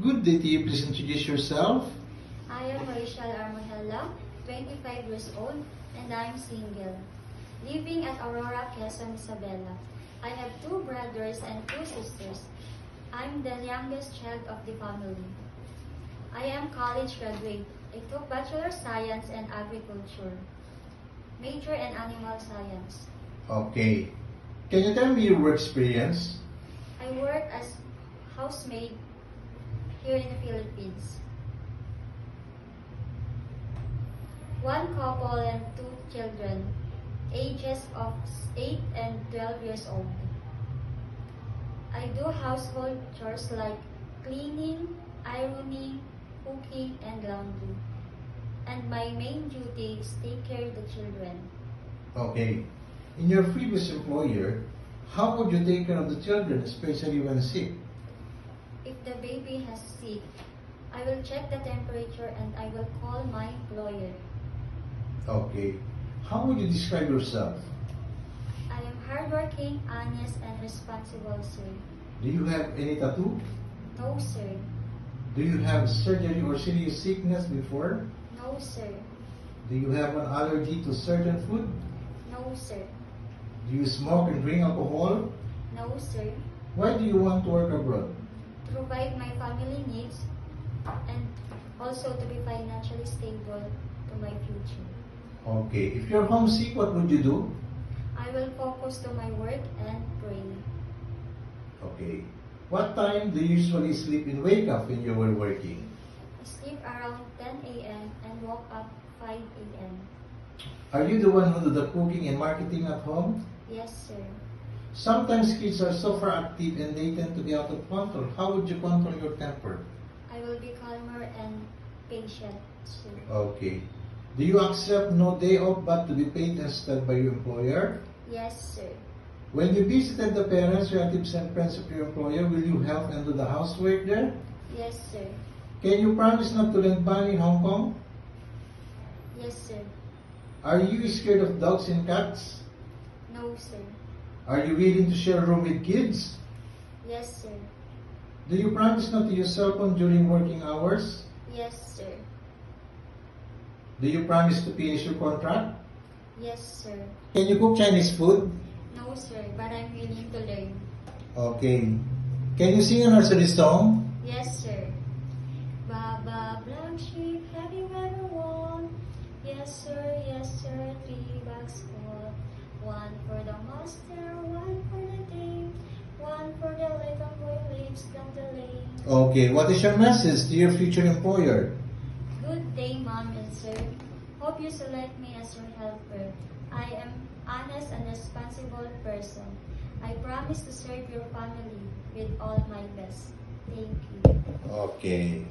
Good day to you. Please introduce yourself. I am Rachel Armahela, 25 years old, and I am single. Living at Aurora, Quezon, Isabela. I have 2 brothers and 2 sisters. I'm the youngest child of the family. I am college graduate. I took Bachelor of Science and Agriculture. Major in Animal Science. Okay. Can you tell me your work experience? I work as housemaid here in the Philippines. 1 couple and 2 children, ages of 8 and 12 years old. I do household chores like cleaning, ironing, cooking, and laundry. And my main duty is take care of the children. Okay. In your previous employer, how would you take care of the children, especially when sick? If the baby has sick, I will check the temperature and I will call my employer. Okay. How would you describe yourself? I am hardworking, honest, and responsible, sir. Do you have any tattoo? No, sir. Do you have surgery or serious sickness before? No, sir. Do you have an allergy to certain food? No, sir. Do you smoke and drink alcohol? No, sir. Why do you want to work abroad? Provide my family needs and also to be financially stable to my future. Okay. If you're homesick, what would you do? I will focus to my work and pray. Okay. What time do you usually sleep and wake up when you were working? I sleep around 10 a.m. and woke up 5 a.m. Are you the one who do the cooking and marketing at home? Yes, sir. Sometimes kids are super active and they tend to be out of control. How would you control your temper? I will be calmer and patient, sir. Okay. Do you accept no day off but to be paid instead by your employer? Yes, sir. When you visited the parents, relatives, and friends of your employer, will you help and do the housework there? Yes, sir. Can you promise not to lend money in Hong Kong? Yes, sir. Are you scared of dogs and cats? No, sir. Are you willing to share a room with kids? Yes, sir. Do you promise not to use cell phone during working hours? Yes, sir. Do you promise to finish your contract? Yes, sir. Can you cook Chinese food? No, sir, but I'm willing to learn. Okay. Can you sing a nursery song? Yes, sir. Baba, black sheep, have you ever won? Yes, sir, 3 bags full. 1 for the master, 1 for the day, 1 for the little boy lives down the lane. Okay. What is your message to your future employer? Good day, Mom and Sir. Hope you select me as your helper. I am honest and responsible person. I promise to serve your family with all my best. Thank you. Okay.